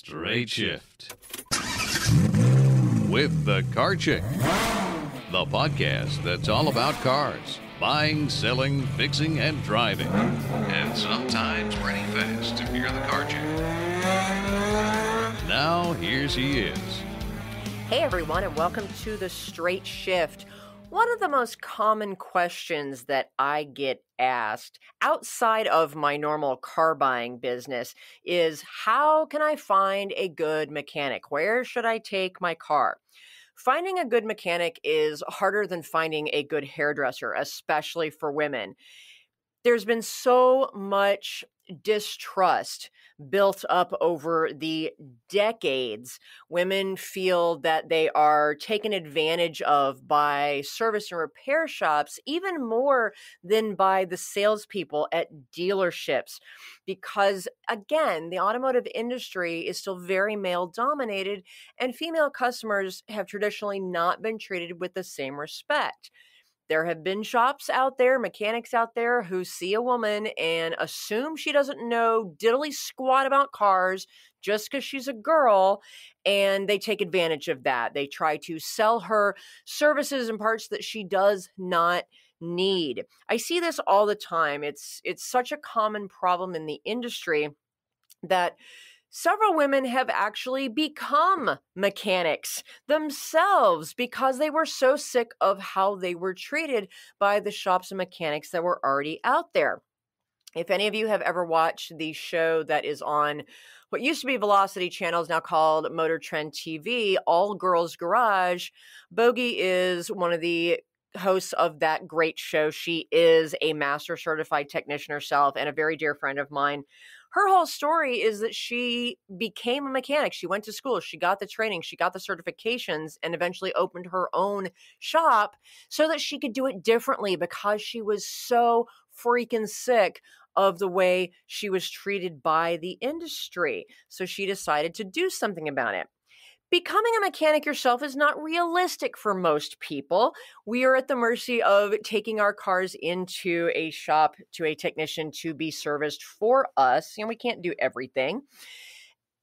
Straight Shift with the Car Chick, the podcast that's all about cars, buying, selling, fixing, and driving, and sometimes running fast if you're the car chick. Now, here she is. Hey everyone, and welcome to the Straight Shift. One of the most common questions that I get asked outside of my normal car buying business is, how can I find a good mechanic? Where should I take my car? Finding a good mechanic is harder than finding a good hairdresser, especially for women. There's been so much distrust built up over the decades. Women feel that they are taken advantage of by service and repair shops, even more than by the salespeople at dealerships. Because again, the automotive industry is still very male dominated, and female customers have traditionally not been treated with the same respect. There have been shops out there, mechanics out there who see a woman and assume she doesn't know diddly squat about cars just because she's a girl, and they take advantage of that. They try to sell her services and parts that she does not need. I see this all the time. It's such a common problem in the industry that several women have actually become mechanics themselves because they were so sick of how they were treated by the shops and mechanics that were already out there. If any of you have ever watched the show that is on what used to be Velocity Channel, is now called Motor Trend TV, All Girls Garage, Bogey is one of the hosts of that great show. She is a master certified technician herself and a very dear friend of mine. Her whole story is that she became a mechanic. She went to school, she got the training, she got the certifications, and eventually opened her own shop so that she could do it differently because she was so freaking sick of the way she was treated by the industry. So she decided to do something about it. Becoming a mechanic yourself is not realistic for most people. We are at the mercy of taking our cars into a shop to a technician to be serviced for us, and we can't do everything.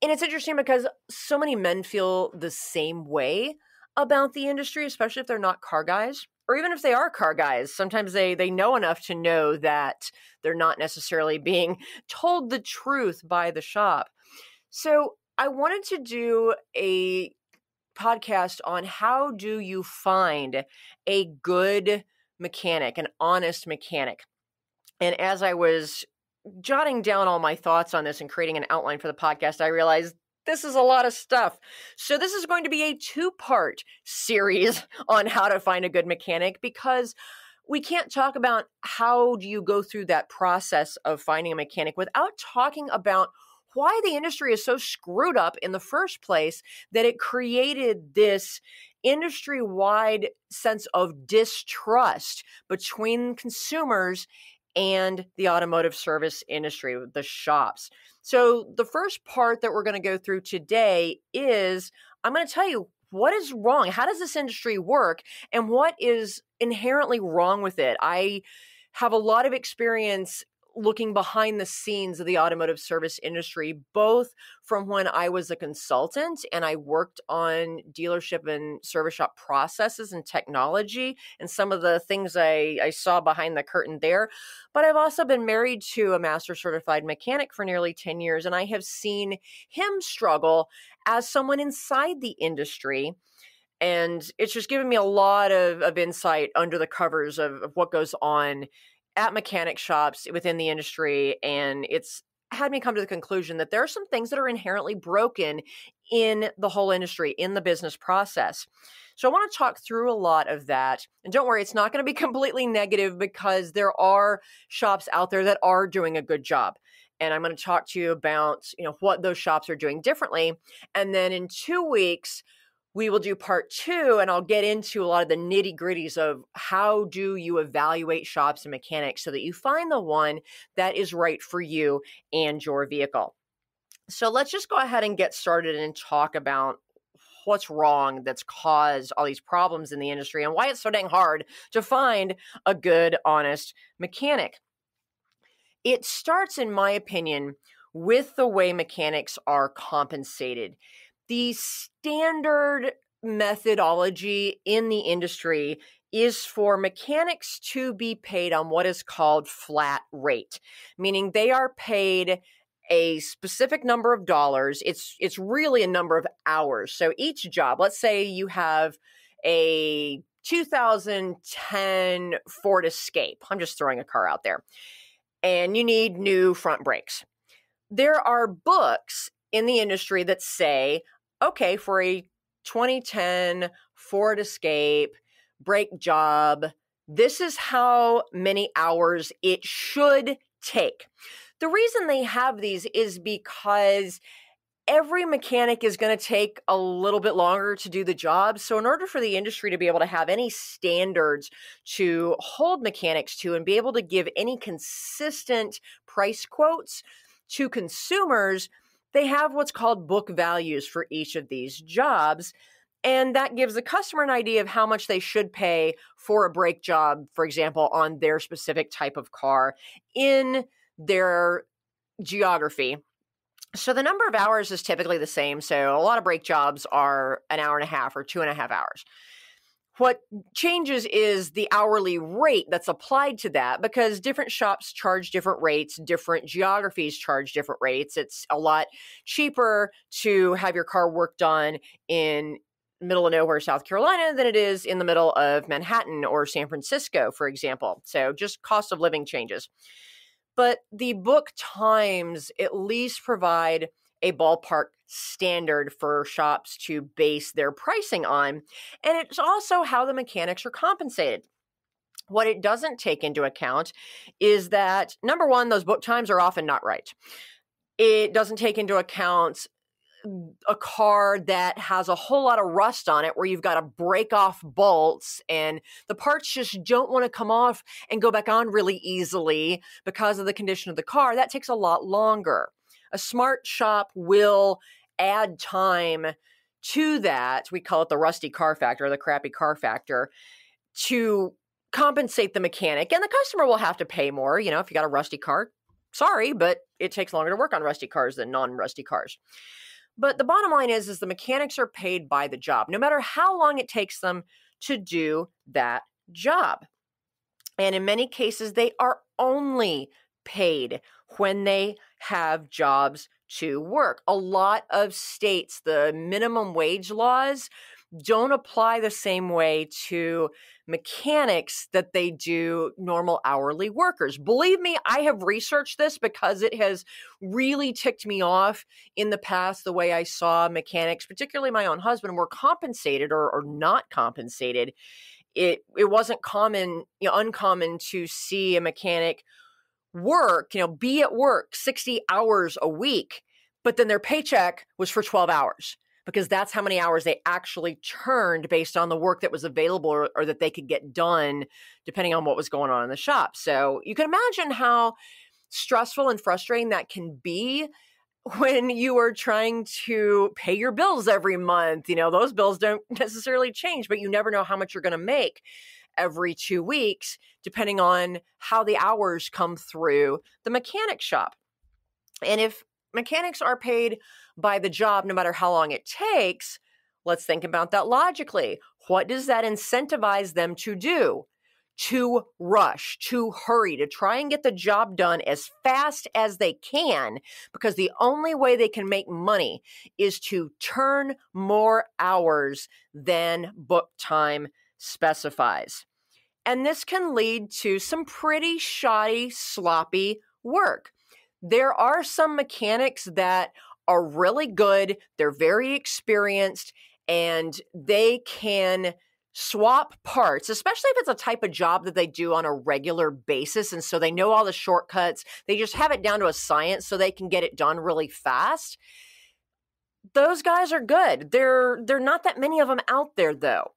And it's interesting because so many men feel the same way about the industry, especially if they're not car guys, or even if they are car guys. Sometimes they know enough to know that they're not necessarily being told the truth by the shop. So I wanted to do a podcast on how do you find a good mechanic, an honest mechanic. And as I was jotting down all my thoughts on this and creating an outline for the podcast, I realized this is a lot of stuff. So this is going to be a two-part series on how to find a good mechanic, because we can't talk about how do you go through that process of finding a mechanic without talking about why the industry is so screwed up in the first place that it created this industry-wide sense of distrust between consumers and the automotive service industry, the shops. So the first part that we're going to go through today is I'm going to tell you what is wrong. How does this industry work, and what is inherently wrong with it? I have a lot of experience looking behind the scenes of the automotive service industry, both from when I was a consultant and I worked on dealership and service shop processes and technology and some of the things I saw behind the curtain there. But I've also been married to a master certified mechanic for nearly 10 years, and I have seen him struggle as someone inside the industry. And it's just given me a lot of insight under the covers of what goes on at mechanic shops within the industry. And it's had me come to the conclusion that there are some things that are inherently broken in the whole industry, in the business process. So I want to talk through a lot of that. And don't worry, it's not going to be completely negative, because there are shops out there that are doing a good job. And I'm going to talk to you about, what those shops are doing differently. And then in 2 weeks, we will do part 2, and I'll get into a lot of the nitty gritties of how do you evaluate shops and mechanics so that you find the one that is right for you and your vehicle. So let's just go ahead and get started and talk about what's wrong that's caused all these problems in the industry and why it's so dang hard to find a good, honest mechanic. It starts, in my opinion, with the way mechanics are compensated. The standard methodology in the industry is for mechanics to be paid on what is called flat rate, meaning they are paid a specific number of dollars. It's really a number of hours. So each job, let's say you have a 2010 Ford Escape. I'm just throwing a car out there. And you need new front brakes. There are books in the industry that say, okay, for a 2010 Ford Escape brake job, this is how many hours it should take. The reason they have these is because every mechanic is going to take a little bit longer to do the job. So in order for the industry to be able to have any standards to hold mechanics to and be able to give any consistent price quotes to consumers, they have what's called book values for each of these jobs. And that gives the customer an idea of how much they should pay for a brake job, for example, on their specific type of car in their geography. So the number of hours is typically the same. So a lot of brake jobs are an hour and a half or 2.5 hours. What changes is the hourly rate that's applied to that, because different shops charge different rates, different geographies charge different rates. It's a lot cheaper to have your car work done in middle of nowhere, South Carolina, than it is in the middle of Manhattan or San Francisco, for example. So just cost of living changes. But the book times at least provide a ballpark standard for shops to base their pricing on. And it's also how the mechanics are compensated. What it doesn't take into account is that, number one, those book times are often not right. It doesn't take into account a car that has a whole lot of rust on it where you've got to break off bolts and the parts just don't want to come off and go back on really easily because of the condition of the car. That takes a lot longer. A smart shop will add time to that. We call it the rusty car factor or the crappy car factor to compensate the mechanic, and the customer will have to pay more. You know, if you got a rusty car, sorry, but it takes longer to work on rusty cars than non-rusty cars. But the bottom line is the mechanics are paid by the job, no matter how long it takes them to do that job. And in many cases, they are only paid when they have jobs to work. A lot of states, the minimum wage laws don't apply the same way to mechanics that they do normal hourly workers. Believe me, I have researched this because it has really ticked me off in the past, the way I saw mechanics, particularly my own husband, were compensated or not compensated. It wasn't uncommon to see a mechanic work, be at work 60 hours a week, but then their paycheck was for 12 hours. Because that's how many hours they actually turned based on the work that was available or that they could get done, depending on what was going on in the shop. So you can imagine how stressful and frustrating that can be when you are trying to pay your bills every month. Those bills don't necessarily change, but you never know how much you're going to make every 2 weeks, depending on how the hours come through the mechanic shop. And if mechanics are paid by the job, no matter how long it takes, let's think about that logically. What does that incentivize them to do? To rush, to hurry, to try and get the job done as fast as they can, because the only way they can make money is to turn more hours than book time specifies. And this can lead to some pretty shoddy, sloppy work. There are some mechanics that are really good, they're very experienced, and they can swap parts, especially if it's a type of job that they do on a regular basis. And so they know all the shortcuts. They just have it down to a science so they can get it done really fast. Those guys are good. There are not that many of them out there, though.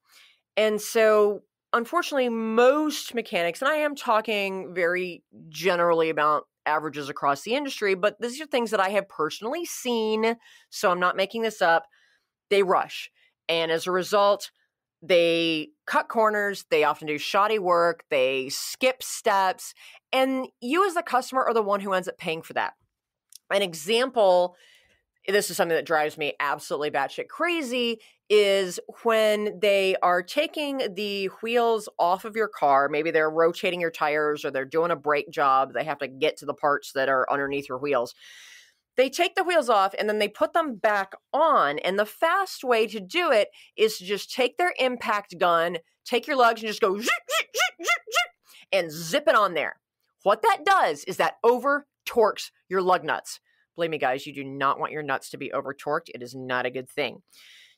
And so unfortunately, most mechanics, and I am talking very generally about averages across the industry, but these are things that I have personally seen, so I'm not making this up. They rush. And as a result, they cut corners, they often do shoddy work, they skip steps, and you as the customer are the one who ends up paying for that. An example, this is something that drives me absolutely batshit crazy, is when they are taking the wheels off of your car. Maybe they're rotating your tires or they're doing a brake job. They have to get to the parts that are underneath your wheels. They take the wheels off and then they put them back on. And the fast way to do it is to just take their impact gun, take your lugs and just go zip, zip, zip, zip, zip, and zip it on there. What that does is that over torques your lug nuts. Believe me, guys, you do not want your nuts to be over torqued. It is not a good thing.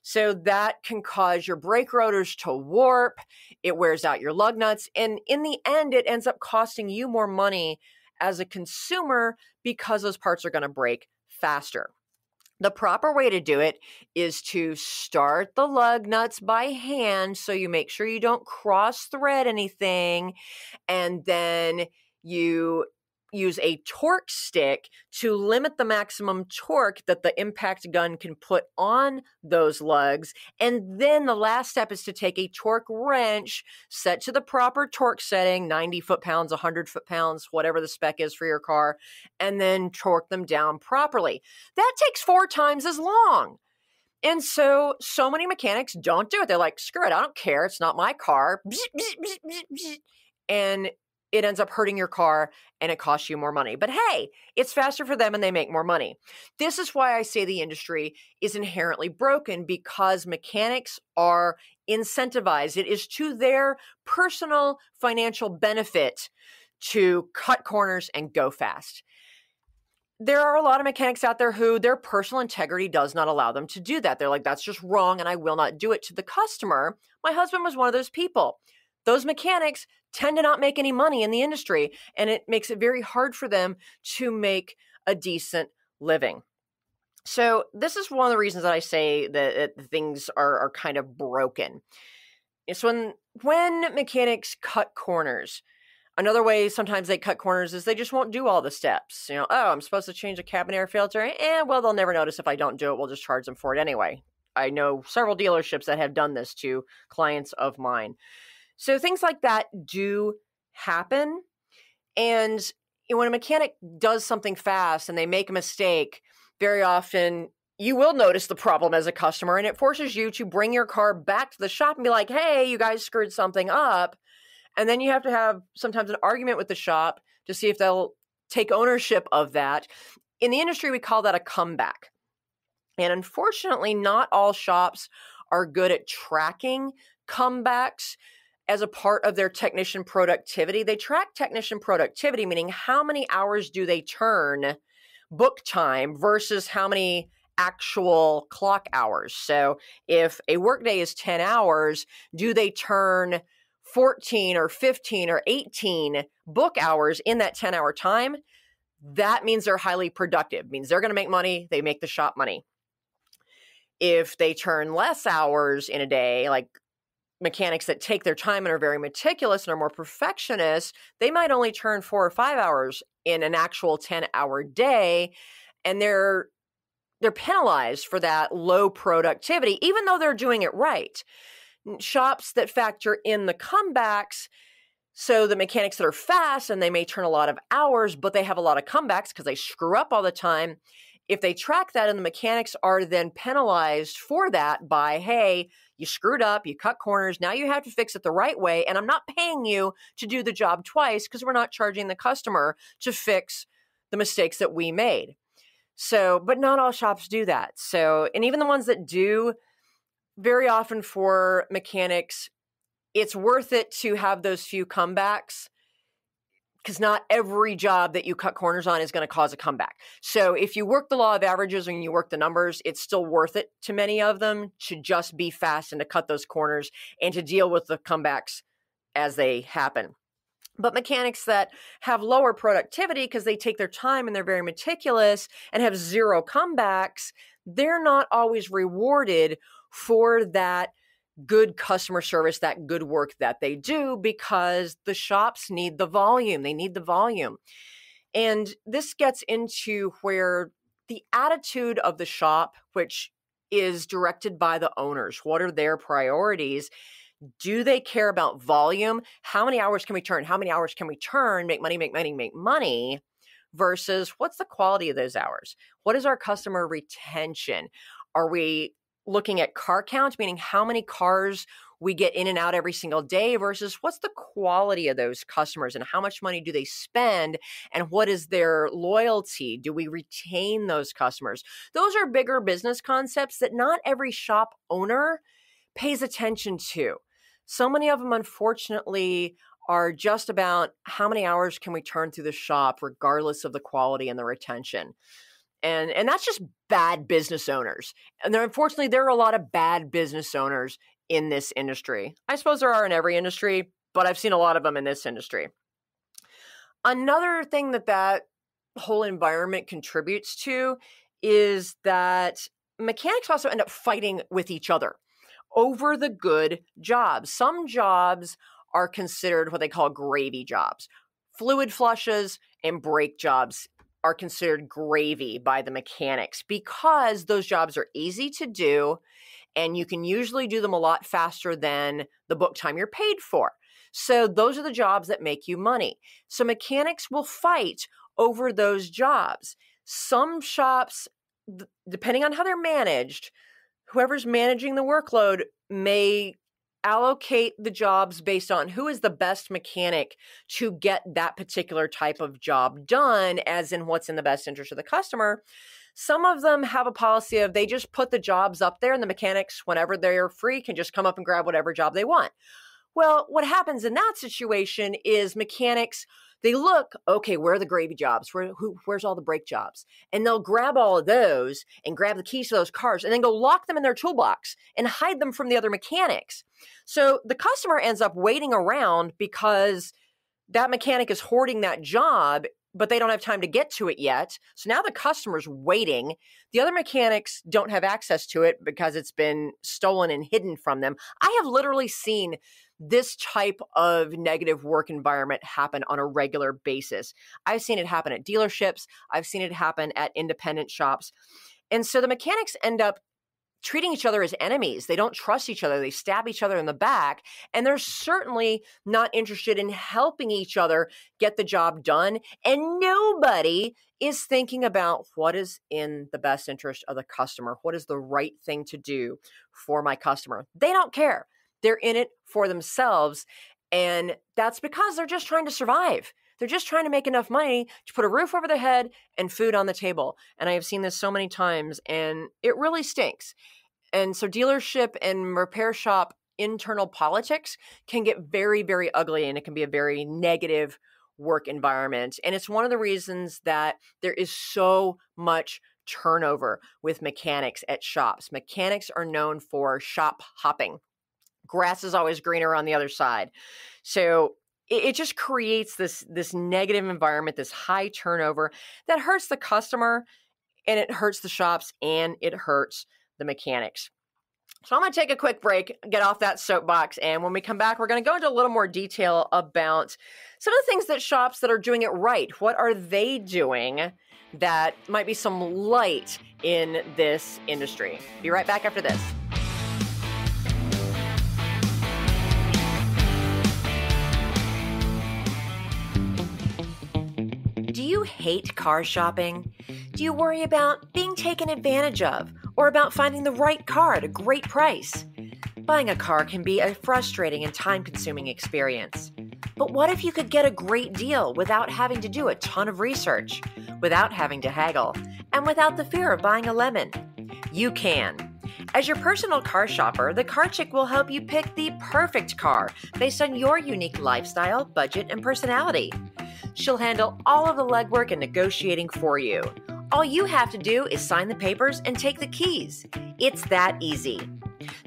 So that can cause your brake rotors to warp. It wears out your lug nuts. And in the end, it ends up costing you more money as a consumer because those parts are going to break faster. The proper way to do it is to start the lug nuts by hand so you make sure you don't cross thread anything, and then you use a torque stick to limit the maximum torque that the impact gun can put on those lugs. And then the last step is to take a torque wrench set to the proper torque setting, 90 foot-pounds, 100 foot-pounds, whatever the spec is for your car, and then torque them down properly. That takes 4 times as long. And so many mechanics don't do it. They're like, screw it, I don't care. It's not my car. And it ends up hurting your car and it costs you more money. But hey, it's faster for them and they make more money. This is why I say the industry is inherently broken, because mechanics are incentivized. It is to their personal financial benefit to cut corners and go fast. There are a lot of mechanics out there who their personal integrity does not allow them to do that. They're like, that's just wrong and I will not do it to the customer. My husband was one of those people. Those mechanics tend to not make any money in the industry, and it makes it very hard for them to make a decent living. So this is one of the reasons that I say that things are kind of broken. It's when mechanics cut corners. Another way sometimes they cut corners is they just won't do all the steps. I'm supposed to change a cabin air filter. Well, they'll never notice if I don't do it. We'll just charge them for it anyway. I know several dealerships that have done this to clients of mine. So things like that do happen. And when a mechanic does something fast and they make a mistake, very often you will notice the problem as a customer, and it forces you to bring your car back to the shop and be like, hey, you guys screwed something up. And then you have to have sometimes an argument with the shop to see if they'll take ownership of that. In the industry, we call that a comeback. And unfortunately, not all shops are good at tracking comebacks as a part of their technician productivity. They track technician productivity, meaning how many hours do they turn book time versus how many actual clock hours. So if a workday is 10 hours, do they turn 14 or 15 or 18 book hours in that 10-hour time? That means they're highly productive. It means they're going to make money. They make the shop money. If they turn less hours in a day, like mechanics that take their time and are very meticulous and are more perfectionists, they might only turn 4 or 5 hours in an actual 10-hour day, and they're penalized for that low productivity, even though they're doing it right. Shops that factor in the comebacks, so the mechanics that are fast and they may turn a lot of hours, but they have a lot of comebacks because they screw up all the time. If they track that and the mechanics are then penalized for that by, hey, you screwed up, you cut corners, now you have to fix it the right way, and I'm not paying you to do the job twice because we're not charging the customer to fix the mistakes that we made. So, but not all shops do that. So, and even the ones that do, very often for mechanics, it's worth it to have those few comebacks, because not every job that you cut corners on is going to cause a comeback. So if you work the law of averages and you work the numbers, it's still worth it to many of them to just be fast and to cut those corners and to deal with the comebacks as they happen. But mechanics that have lower productivity because they take their time and they're very meticulous and have zero comebacks, they're not always rewarded for that good customer service, that good work that they do, because the shops need the volume. They need the volume. And this gets into where the attitude of the shop, which is directed by the owners, what are their priorities? Do they care about volume? How many hours can we turn? How many hours can we turn? Make money, make money, make money. versus what's the quality of those hours? What is our customer retention? Are we looking at car count, meaning how many cars we get in and out every single day versus what's the quality of those customers and how much money do they spend and what is their loyalty? Do we retain those customers? Those are bigger business concepts that not every shop owner pays attention to. So many of them, unfortunately, are just about how many hours can we turn through the shop regardless of the quality and the retention. And that's just bad business owners. And unfortunately, there are a lot of bad business owners in this industry. I suppose there are in every industry, but I've seen a lot of them in this industry. Another thing that whole environment contributes to is that mechanics also end up fighting with each other over the good jobs. Some jobs are considered what they call gravy jobs. Fluid flushes and brake jobs are considered gravy by the mechanics because those jobs are easy to do and you can usually do them a lot faster than the book time you're paid for. So those are the jobs that make you money. So mechanics will fight over those jobs. Some shops, depending on how they're managed, whoever's managing the workload may allocate the jobs based on who is the best mechanic to get that particular type of job done, as in what's in the best interest of the customer. Some of them have a policy of they just put the jobs up there and the mechanics, whenever they're free, can just come up and grab whatever job they want. Well, what happens in that situation is mechanics, they look, okay, where are the gravy jobs? Where's all the brake jobs? And they'll grab all of those and grab the keys to those cars and then go lock them in their toolbox and hide them from the other mechanics. So the customer ends up waiting around because that mechanic is hoarding that job, but they don't have time to get to it yet. So now the customer's waiting. The other mechanics don't have access to it because it's been stolen and hidden from them. I have literally seen this type of negative work environment happen on a regular basis. I've seen it happen at dealerships. I've seen it happen at independent shops. And so the mechanics end up treating each other as enemies. They don't trust each other. They stab each other in the back. And they're certainly not interested in helping each other get the job done. And nobody is thinking about what is in the best interest of the customer. What is the right thing to do for my customer? They don't care. They're in it for themselves. And that's because they're just trying to survive. They're just trying to make enough money to put a roof over their head and food on the table. And I have seen this so many times, and it really stinks. And so dealership and repair shop internal politics can get very, very ugly, and it can be a very negative work environment. And it's one of the reasons that there is so much turnover with mechanics at shops. Mechanics are known for shop hopping. Grass is always greener on the other side. So it just creates this negative environment, this high turnover that hurts the customer, and it hurts the shops, and it hurts the mechanics. So I'm going to take a quick break, get off that soapbox, and when we come back, we're going to go into a little more detail about some of the things that shops that are doing it right. What are they doing that might be some light in this industry? Be right back after this. Do you hate car shopping? Do you worry about being taken advantage of or about finding the right car at a great price? Buying a car can be a frustrating and time-consuming experience. But what if you could get a great deal without having to do a ton of research, without having to haggle, and without the fear of buying a lemon? You can. As your personal car shopper, the Car Chick will help you pick the perfect car based on your unique lifestyle, budget, and personality. She'll handle all of the legwork and negotiating for you. All you have to do is sign the papers and take the keys. It's that easy.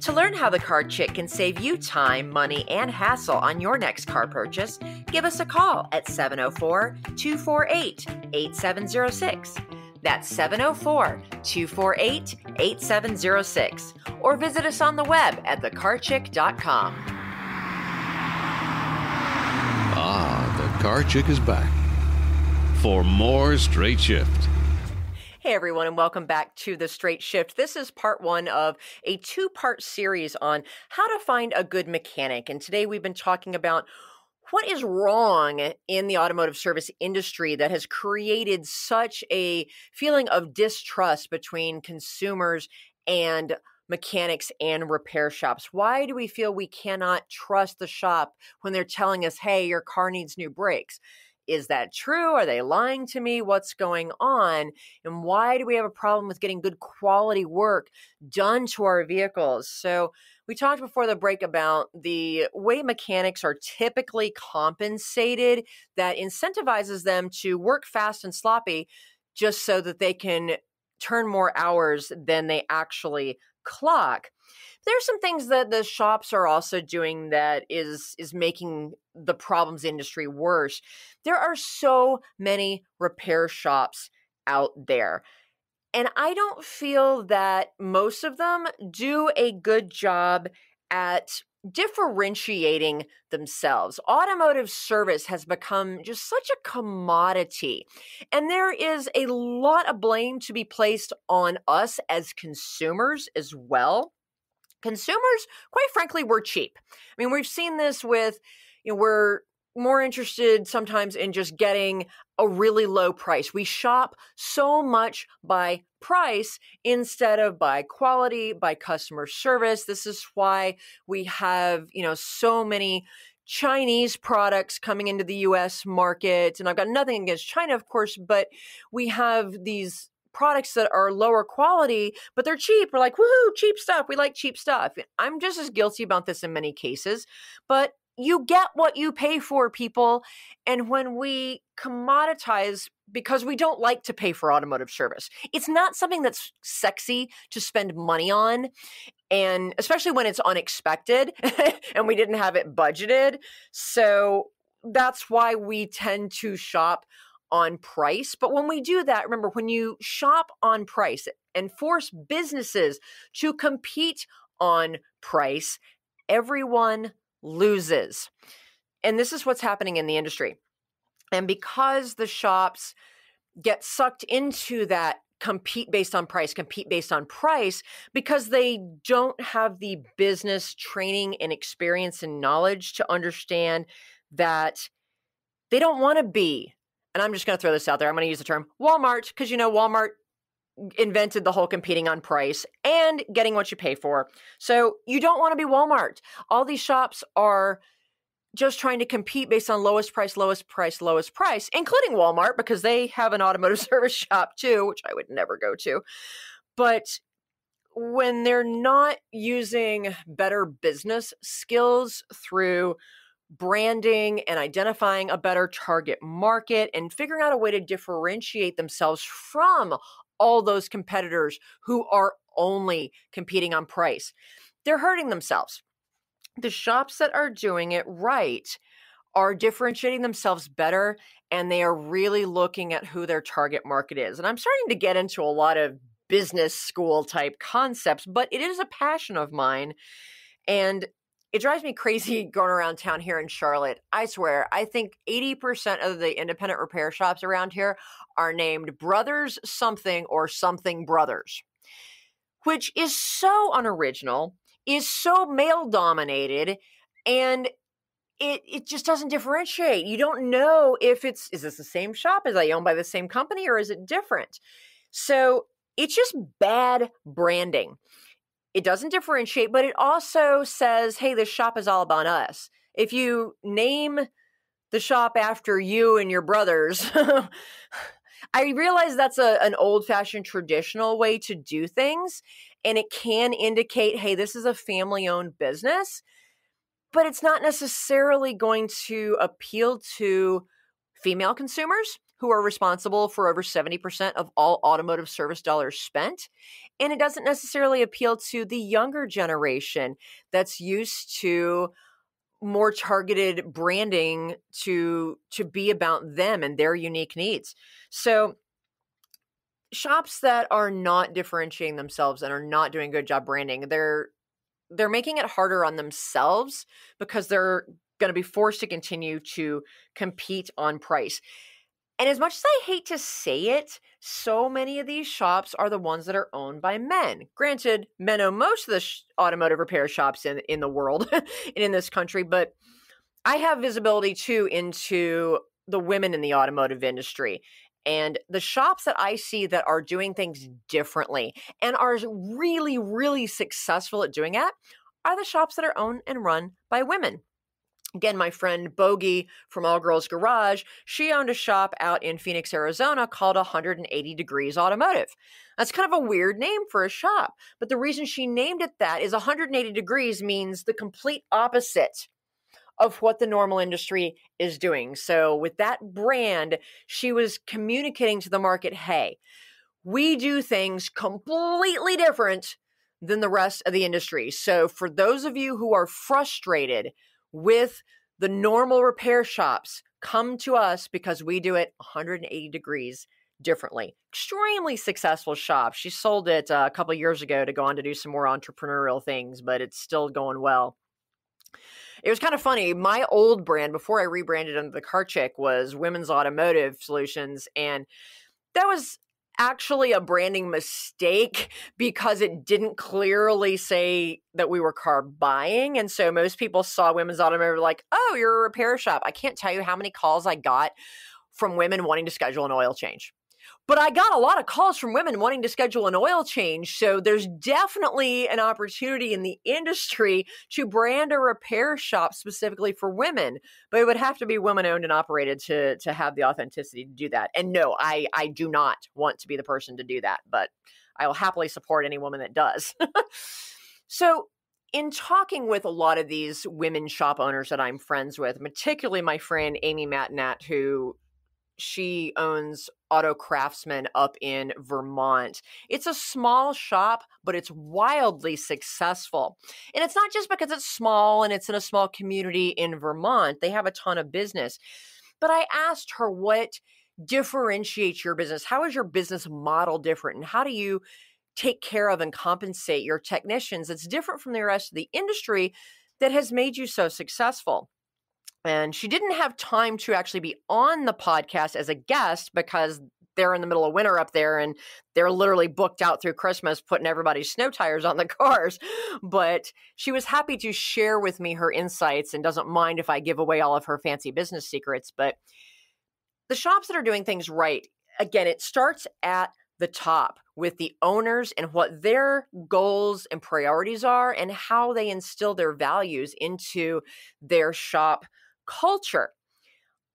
To learn how the Car Chick can save you time, money, and hassle on your next car purchase, give us a call at 704-248-8706. That's 704-248-8706. Or visit us on the web at thecarchick.com. The Car Chick is back for more Straight Shift. Hey everyone, and welcome back to The Straight Shift. This is part one of a two-part series on how to find a good mechanic. And today we've been talking about What is wrong in the automotive service industry that has created such a feeling of distrust between consumers and mechanics and repair shops? Why do we feel we cannot trust the shop when they're telling us, hey, your car needs new brakes? Is that true? Are they lying to me? What's going on? And why do we have a problem with getting good quality work done to our vehicles? So we talked before the break about the way mechanics are typically compensated that incentivizes them to work fast and sloppy just so that they can turn more hours than they actually clock. There's some things that the shops are also doing that is making the problems industry worse. There are so many repair shops out there. And I don't feel that most of them do a good job at differentiating themselves. Automotive service has become just such a commodity. And there is a lot of blame to be placed on us as consumers as well. Consumers, quite frankly, we're cheap. I mean, we've seen this with, we're more interested sometimes in just getting a really low price. We shop so much by price instead of by quality, by customer service. This is why we have, so many Chinese products coming into the US market. And I've got nothing against China, of course, but we have these products that are lower quality, but they're cheap. We're like, woohoo, cheap stuff. We like cheap stuff. I'm just as guilty about this in many cases, but you get what you pay for, people. And when we commoditize because we don't like to pay for automotive service, it's not something that's sexy to spend money on. And especially when it's unexpected and we didn't have it budgeted. So that's why we tend to shop on price. But when we do that, remember, when you shop on price and force businesses to compete on price, everyone loses. And this is what's happening in the industry. And because the shops get sucked into that compete based on price, because they don't have the business training and experience and knowledge to understand that they don't want to be, and I'm just going to throw this out there, I'm going to use the term Walmart, because Walmart invented the whole competing on price and getting what you pay for. So you don't want to be Walmart. All these shops are just trying to compete based on lowest price, including Walmart, because they have an automotive service shop too, which I would never go to. But when they're not using better business skills through branding and identifying a better target market and figuring out a way to differentiate themselves from all those competitors who are only competing on price, they're hurting themselves. The shops that are doing it right are differentiating themselves better, and they are really looking at who their target market is. And I'm starting to get into a lot of business school type concepts, but it is a passion of mine. And it drives me crazy going around town here in Charlotte. I swear, I think 80% of the independent repair shops around here are named Brothers Something or Something Brothers, which is so unoriginal, is so male dominated, and it just doesn't differentiate. You don't know if is this the same shop? Is it owned by the same company, or is it different? So it's just bad branding. It doesn't differentiate, but it also says, hey, this shop is all about us. If you name the shop after you and your brothers, I realize that's an old-fashioned traditional way to do things, and it can indicate, hey, this is a family-owned business, but it's not necessarily going to appeal to female consumers who are responsible for over 70% of all automotive service dollars spent. And it doesn't necessarily appeal to the younger generation that's used to more targeted branding to be about them and their unique needs. So shops that are not differentiating themselves and are not doing a good job branding, they're making it harder on themselves because they're going to be forced to continue to compete on price. And as much as I hate to say it, so many of these shops are the ones that are owned by men. Granted, men own most of the automotive repair shops in the world and in this country, but I have visibility too into the women in the automotive industry. And the shops that I see that are doing things differently and are really, really successful at doing it are the shops that are owned and run by women. Again, my friend Bogey from All Girls Garage, she owned a shop out in Phoenix, Arizona called 180 Degrees Automotive. That's kind of a weird name for a shop, but the reason she named it that is 180 degrees means the complete opposite of what the normal industry is doing. So with that brand, she was communicating to the market, hey, we do things completely different than the rest of the industry. So for those of you who are frustrated with the normal repair shops, come to us because we do it 180 degrees differently. Extremely successful shop. She sold it a couple of years ago to go on to do some more entrepreneurial things, but it's still going well. It was kind of funny. My old brand, before I rebranded under the Car Chick, was Women's Automotive Solutions. And that was actually a branding mistake because it didn't clearly say that we were car buying. And so most people saw Women's Automotive like, oh, you're a repair shop. I can't tell you how many calls I got from women wanting to schedule an oil change. But I got a lot of calls from women wanting to schedule an oil change. So there's definitely an opportunity in the industry to brand a repair shop specifically for women. But it would have to be women owned and operated to have the authenticity to do that. And no, I do not want to be the person to do that. But I will happily support any woman that does. So in talking with a lot of these women shop owners that I'm friends with, particularly my friend Amy Matinat, who she owns Auto Craftsman up in Vermont. It's a small shop, but it's wildly successful. And it's not just because it's small and it's in a small community in Vermont. They have a ton of business. But I asked her, what differentiates your business? How is your business model different? And how do you take care of and compensate your technicians that's different from the rest of the industry that has made you so successful? And she didn't have time to actually be on the podcast as a guest because they're in the middle of winter up there and they're literally booked out through Christmas, putting everybody's snow tires on the cars. But she was happy to share with me her insights and doesn't mind if I give away all of her fancy business secrets. But the shops that are doing things right, again, it starts at the top with the owners and what their goals and priorities are and how they instill their values into their shop culture.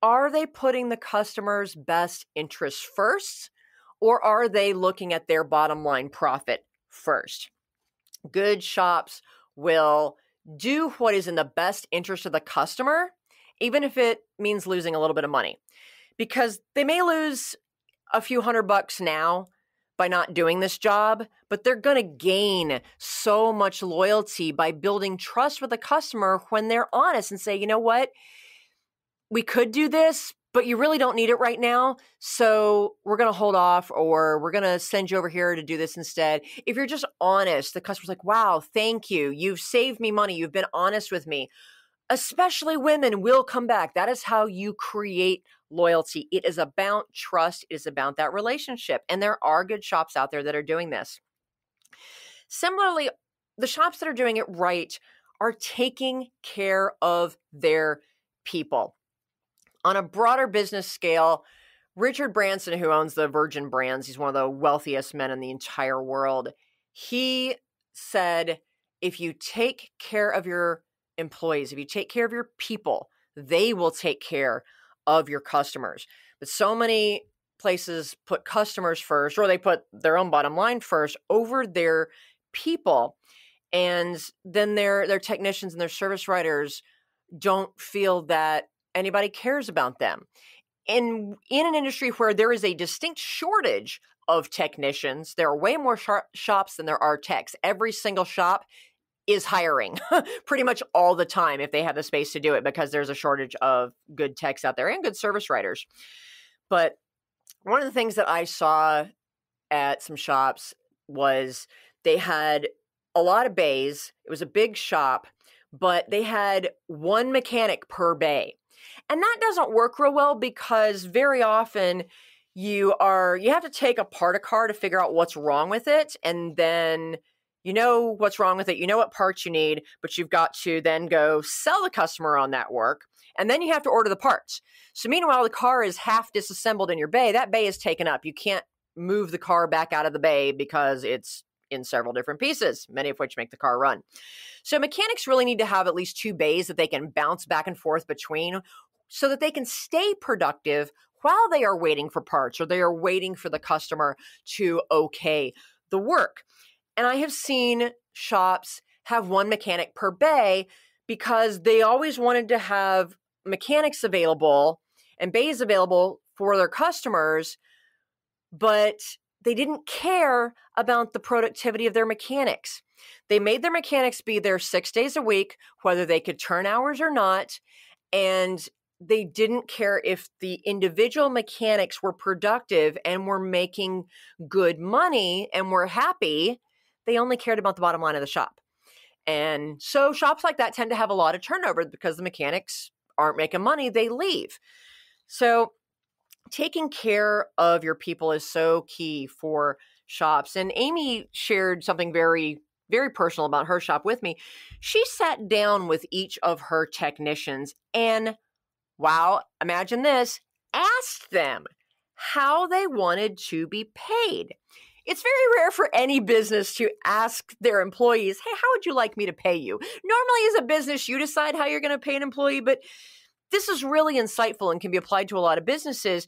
Are they putting the customer's best interests first, or are they looking at their bottom line profit first? Good shops will do what is in the best interest of the customer, even if it means losing a little bit of money, because they may lose a few $100 now by not doing this job, but they're going to gain so much loyalty by building trust with the customer when they're honest and say, you know what? We could do this, but you really don't need it right now. So we're going to hold off, or we're going to send you over here to do this instead. If you're just honest, the customer's like, wow, thank you. You've saved me money. You've been honest with me. Especially women will come back. That is how you create loyalty. It is about trust. It is about that relationship. And there are good shops out there that are doing this. Similarly, the shops that are doing it right are taking care of their people. On a broader business scale, Richard Branson, who owns the Virgin Brands, he's one of the wealthiest men in the entire world. He said, if you take care of your employees, if you take care of your people, they will take care of your customers. But so many places put customers first, or they put their own bottom line first over their people. And then their technicians and their service writers don't feel that anybody cares about them. And in an industry where there is a distinct shortage of technicians, there are way more shops than there are techs. Every single shop is hiring pretty much all the time if they have the space to do it, because there's a shortage of good techs out there and good service writers. But one of the things that I saw at some shops was they had a lot of bays. It was a big shop, but they had one mechanic per bay. And that doesn't work real well because very often you have to take apart a car to figure out what's wrong with it. And then you know what's wrong with it. You know what parts you need, but you've got to then go sell the customer on that work. And then you have to order the parts. So meanwhile, the car is half disassembled in your bay. That bay is taken up. You can't move the car back out of the bay because it's in several different pieces, many of which make the car run. So mechanics really need to have at least 2 bays that they can bounce back and forth between so that they can stay productive while they are waiting for parts or they are waiting for the customer to okay the work. And I have seen shops have 1 mechanic per bay because they always wanted to have mechanics available and bays available for their customers, but they didn't care about the productivity of their mechanics. They made their mechanics be there 6 days a week, whether they could turn hours or not, and they didn't care if the individual mechanics were productive and were making good money and were happy. They only cared about the bottom line of the shop. And so shops like that tend to have a lot of turnover because the mechanics aren't making money, they leave. So taking care of your people is so key for shops. And Amy shared something very, very personal about her shop with me. She sat down with each of her technicians and, wow, imagine this, asked them how they wanted to be paid. It's very rare for any business to ask their employees, hey, how would you like me to pay you? Normally, as a business, you decide how you're going to pay an employee, but this is really insightful and can be applied to a lot of businesses.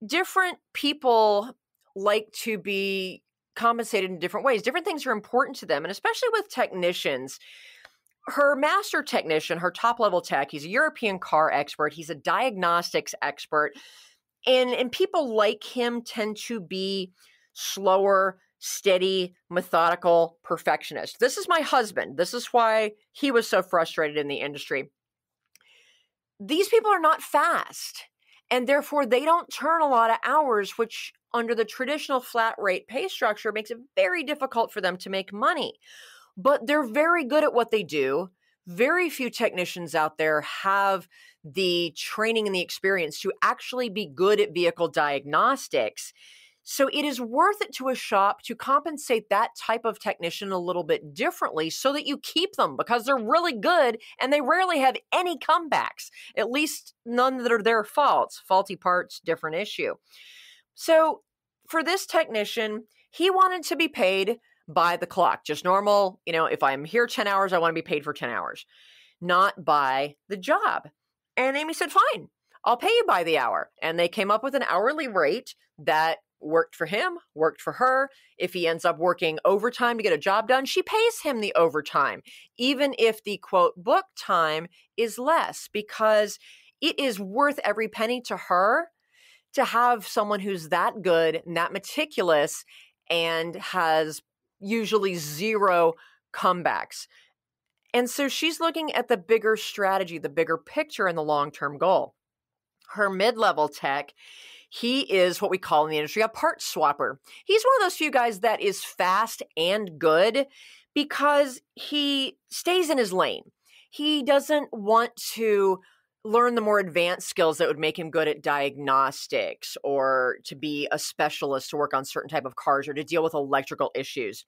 Different people like to be compensated in different ways. Different things are important to them, and especially with technicians. Her master technician, her top-level tech, he's a European car expert. He's a diagnostics expert, and people like him tend to be slower, steady, methodical perfectionist. This is my husband. This is why he was so frustrated in the industry. These people are not fast, and therefore they don't turn a lot of hours, which under the traditional flat rate pay structure makes it very difficult for them to make money. But they're very good at what they do. Very few technicians out there have the training and the experience to actually be good at vehicle diagnostics. So it is worth it to a shop to compensate that type of technician a little bit differently so that you keep them because they're really good and they rarely have any comebacks, at least none that are their faults. Faulty parts, different issue. So for this technician, he wanted to be paid by the clock, just normal. If I'm here 10 hours, I want to be paid for 10 hours, not by the job. And Amy said, fine, I'll pay you by the hour. And they came up with an hourly rate that worked for him, worked for her. If he ends up working overtime to get a job done, she pays him the overtime, even if the quote book time is less, because it is worth every penny to her to have someone who's that good and that meticulous and has usually 0 comebacks. And so she's looking at the bigger strategy, the bigger picture, and the long-term goal. Her mid-level tech, he is what we call in the industry a parts swapper. He's one of those few guys that is fast and good because he stays in his lane. He doesn't want to learn the more advanced skills that would make him good at diagnostics or to be a specialist to work on certain type of cars or to deal with electrical issues.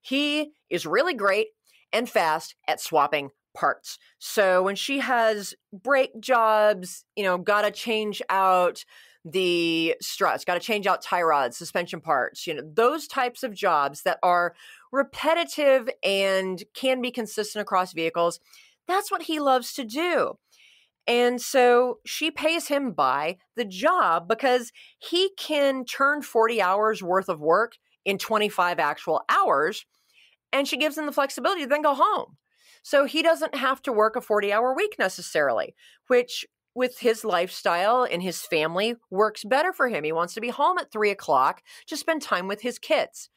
He is really great and fast at swapping parts. So when she has brake jobs, got to change out the struts, got to change out tie rods, suspension parts, those types of jobs that are repetitive and can be consistent across vehicles, that's what he loves to do. And so she pays him by the job because he can turn 40 hours worth of work in 25 actual hours, and she gives him the flexibility to then go home. So he doesn't have to work a 40-hour week necessarily, which with his lifestyle and his family works better for him. He wants to be home at 3 o'clock to spend time with his kids.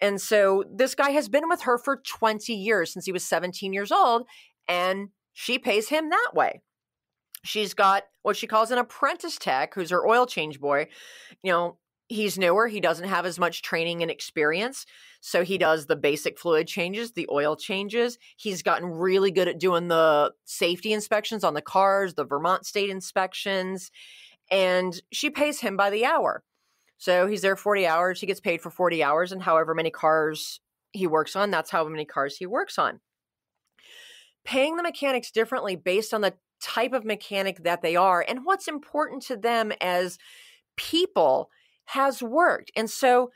And so this guy has been with her for 20 years, since he was 17 years old, and she pays him that way. She's got what she calls an apprentice tech, who's her oil change boy. He's newer. He doesn't have as much training and experience. So he does the basic fluid changes, the oil changes. He's gotten really good at doing the safety inspections on the cars, the Vermont state inspections, and she pays him by the hour. So he's there 40 hours. He gets paid for 40 hours, and however many cars he works on, that's how many cars he works on. Paying the mechanics differently based on the type of mechanic that they are and what's important to them as people has worked. And so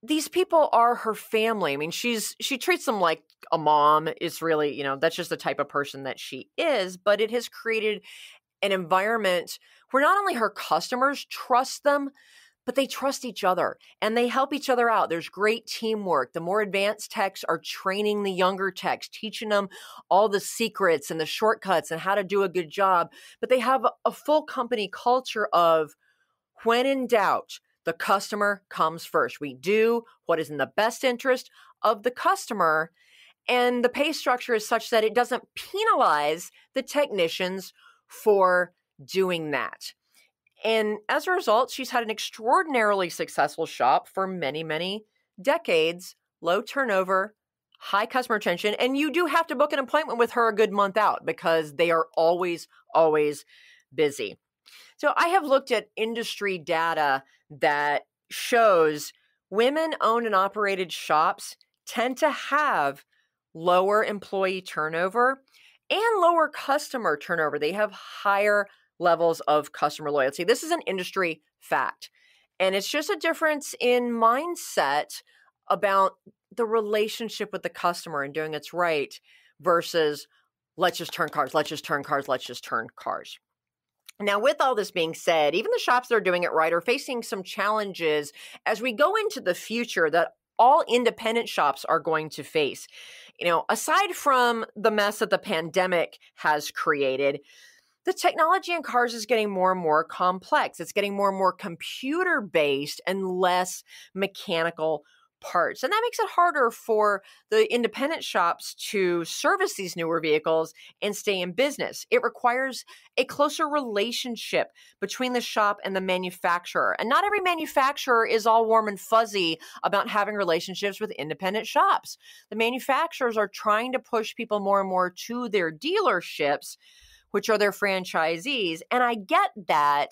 these people are her family. I mean, she treats them like a mom. Is really, that's just the type of person that she is, but it has created an environment where not only her customers trust them, but they trust each other and they help each other out. There's great teamwork. The more advanced techs are training the younger techs, teaching them all the secrets and the shortcuts and how to do a good job. But they have a full company culture of, when in doubt, the customer comes first. We do what is in the best interest of the customer. And the pay structure is such that it doesn't penalize the technicians for doing that. And as a result, she's had an extraordinarily successful shop for many, many decades, low turnover, high customer retention. And you do have to book an appointment with her a good month out because they are always, always busy. So I have looked at industry data that shows women-owned and operated shops tend to have lower employee turnover and lower customer turnover. They have higher levels of customer loyalty. This is an industry fact. And it's just a difference in mindset about the relationship with the customer and doing it's right versus let's just turn cars, let's just turn cars, let's just turn cars. Now, with all this being said, even the shops that are doing it right are facing some challenges as we go into the future that all independent shops are going to face. Aside from the mess that the pandemic has created, the technology in cars is getting more and more complex. It's getting more and more computer-based and less mechanical parts. And that makes it harder for the independent shops to service these newer vehicles and stay in business. It requires a closer relationship between the shop and the manufacturer. And not every manufacturer is all warm and fuzzy about having relationships with independent shops. The manufacturers are trying to push people more and more to their dealerships, which are their franchisees. And I get that,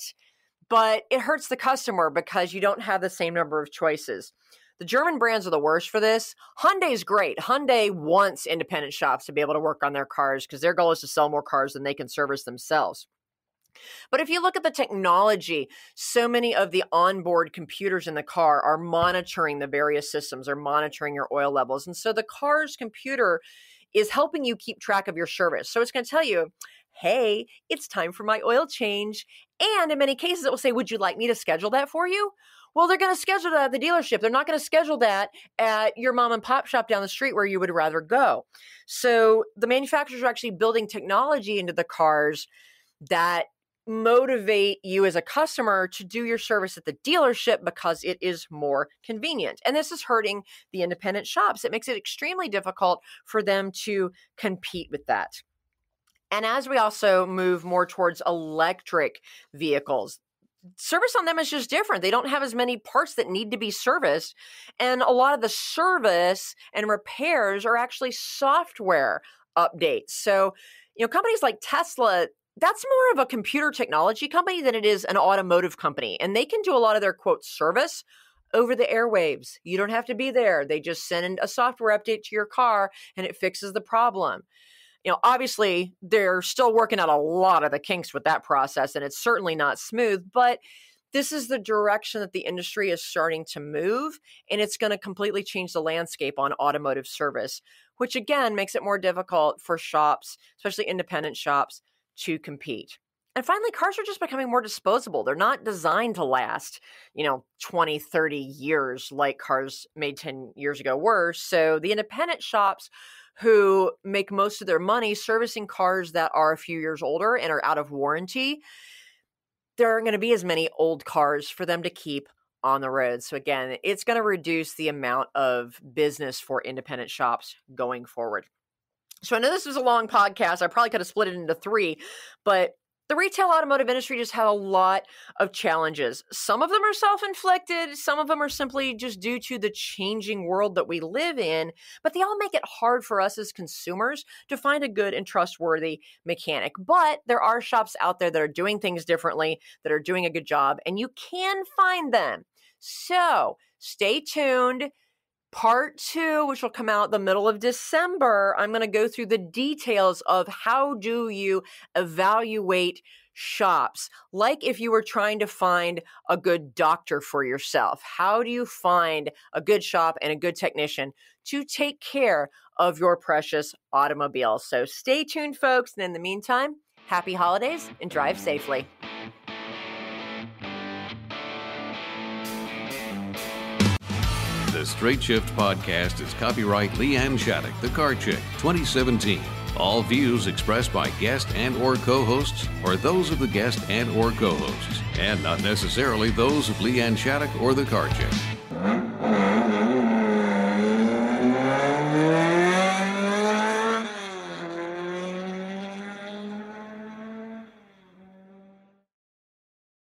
but it hurts the customer because you don't have the same number of choices. The German brands are the worst for this. Hyundai's great. Hyundai wants independent shops to be able to work on their cars because their goal is to sell more cars than they can service themselves. But if you look at the technology, so many of the onboard computers in the car are monitoring the various systems, are monitoring your oil levels. And so the car's computer is helping you keep track of your service. So it's going to tell you, hey, it's time for my oil change. And in many cases, it will say, would you like me to schedule that for you? Well, they're going to schedule that at the dealership. They're not going to schedule that at your mom and pop shop down the street where you would rather go. So the manufacturers are actually building technology into the cars that motivate you as a customer to do your service at the dealership because it is more convenient. And this is hurting the independent shops. It makes it extremely difficult for them to compete with that. And as we also move more towards electric vehicles, service on them is just different. They don't have as many parts that need to be serviced. And a lot of the service and repairs are actually software updates. So, companies like Tesla, that's more of a computer technology company than it is an automotive company. And they can do a lot of their, quote, service over the airwaves. You don't have to be there. They just send a software update to your car and it fixes the problem. Obviously, they're still working out a lot of the kinks with that process, and it's certainly not smooth, but this is the direction that the industry is starting to move, and it's going to completely change the landscape on automotive service, which again makes it more difficult for shops, especially independent shops, to compete. And finally, cars are just becoming more disposable. They're not designed to last, 20, 30 years like cars made 10 years ago were. So the independent shops who make most of their money servicing cars that are a few years older and are out of warranty, there aren't going to be as many old cars for them to keep on the road. So again, it's going to reduce the amount of business for independent shops going forward. So I know this was a long podcast. I probably could have split it into 3, but the retail automotive industry just had a lot of challenges. Some of them are self-inflicted. Some of them are simply just due to the changing world that we live in, but they all make it hard for us as consumers to find a good and trustworthy mechanic. But there are shops out there that are doing things differently, that are doing a good job, and you can find them. So stay tuned. Part 2, which will come out the middle of December, I'm going to go through the details of how do you evaluate shops. Like if you were trying to find a good doctor for yourself, how do you find a good shop and a good technician to take care of your precious automobile? So stay tuned, folks. And in the meantime, happy holidays and drive safely. The Straight Shift podcast is copyright LeeAnn Shattuck, the Car Chick, 2017. All views expressed by guest and or co-hosts are those of the guest and or co-hosts, and not necessarily those of LeeAnn Shattuck or the Car Chick.